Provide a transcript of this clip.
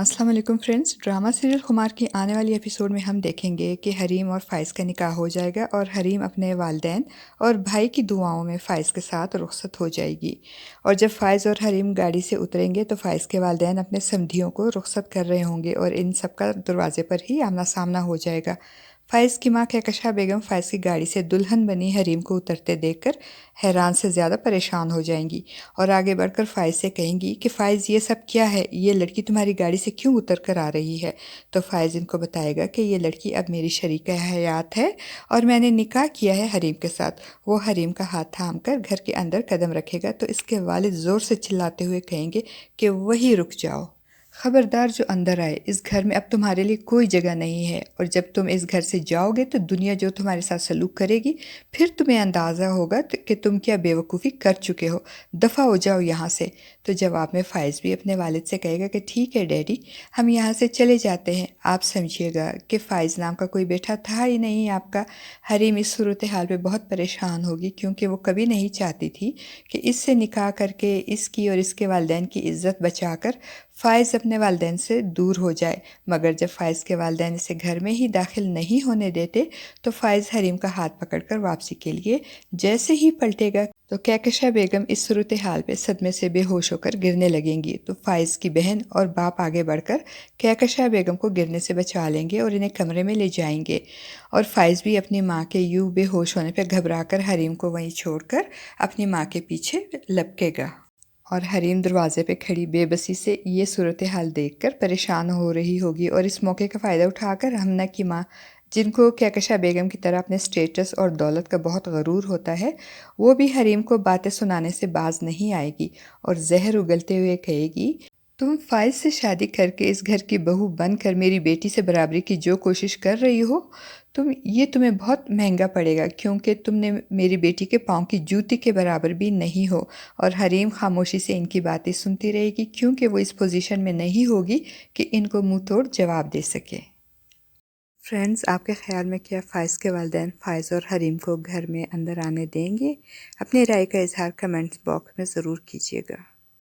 अस्सलाम वालेकुम friends. Drama serial खुमार की आने वाली एपिसोड में हम देखेंगे कि हरीम और फ़ाइज़ का निकाह हो जाएगा और हरीम अपने वालिदैन और भाई की दुआओं में फ़ाइज़ के साथ रुखसत हो जाएगी। और जब फ़ाइज़ और हरीम गाड़ी से उतरेंगे तो फ़ाइज़ के वालिदैन अपने समधियों को रुखसत कर रहे होंगे और इन सब का दरवाज़े पर ही आमना सामना हो जाएगा। फ़ाइज़ की माँ कहकशा बेगम फ़ाइज़ की गाड़ी से दुल्हन बनी हरीम को उतरते देखकर हैरान से ज़्यादा परेशान हो जाएंगी और आगे बढ़कर फ़ाइज़ से कहेंगी कि फ़ाइज़ ये सब क्या है, ये लड़की तुम्हारी गाड़ी से क्यों उतर कर आ रही है। तो फ़ाइज़ इनको बताएगा कि ये लड़की अब मेरी शरीक हयात है और मैंने निकाह किया है हरीम के साथ। वो हरीम का हाथ थाम कर घर के अंदर कदम रखेगा तो इसके वालिद ज़ोर से चिल्लाते हुए कहेंगे कि वहीं रुक जाओ, खबरदार जो अंदर आए, इस घर में अब तुम्हारे लिए कोई जगह नहीं है और जब तुम इस घर से जाओगे तो दुनिया जो तुम्हारे साथ सलूक करेगी फिर तुम्हें अंदाज़ा होगा कि तुम क्या बेवकूफ़ी कर चुके हो। दफ़ा हो जाओ यहाँ से। तो जवाब में फ़ाइज़ भी अपने वालिद से कहेगा कि ठीक है डैडी, हम यहाँ से चले जाते हैं। आप समझिएगा कि फ़ाइज़ नाम का कोई बेटा था ही नहीं आपका। हरीम इस सूरत हाल पे बहुत परेशान होगी क्योंकि वो कभी नहीं चाहती थी कि इससे निकाह करके इसकी और इसके वालिदैन की इज़्ज़त बचाकर फ़ाइज़ अपने वालिदैन से दूर हो जाए। मगर जब फ़ाइज़ के वालिदैन इसे घर में ही दाखिल नहीं होने देते तो फ़ाइज़ हरीम का हाथ पकड़कर वापसी के लिए जैसे ही पलटेगा तो कहकशा बेगम इस सूरत हाल पे सदमे से बेहोश होकर गिरने लगेंगी। तो फ़ाइज़ की बहन और बाप आगे बढ़कर कहकशा बेगम को गिरने से बचा लेंगे और इन्हें कमरे में ले जाएंगे और फ़ाइज़ भी अपनी माँ के यूँ बेहोश होने पर घबराकर हरीम को वहीं छोड़कर अपनी माँ के पीछे लपकेगा। और हरीम दरवाजे पे खड़ी बेबसी से ये सूरत हाल देखकर परेशान हो रही होगी और इस मौके का फ़ायदा उठाकर हमना की माँ, जिनको कहकशा बेगम की तरह अपने स्टेटस और दौलत का बहुत गरूर होता है, वो भी हरीम को बातें सुनाने से बाज नहीं आएगी और जहर उगलते हुए कहेगी, तुम फ़ाइज़ से शादी करके इस घर की बहू बनकर मेरी बेटी से बराबरी की जो कोशिश कर रही हो, तुम्हें बहुत महंगा पड़ेगा क्योंकि तुमने मेरी बेटी के पाँव की जूती के बराबर भी नहीं हो। और हरीम खामोशी से इनकी बातें सुनती रहेगी क्योंकि वो इस पोजीशन में नहीं होगी कि इनको मुंह तोड़ जवाब दे सके। फ्रेंड्स, आपके ख्याल में क्या फ़ाइज़ के वालिदैन फ़ाइज़ और हरीम को घर में अंदर आने देंगे? अपनी राय का इजहार कमेंट्स बॉक्स में ज़रूर कीजिएगा।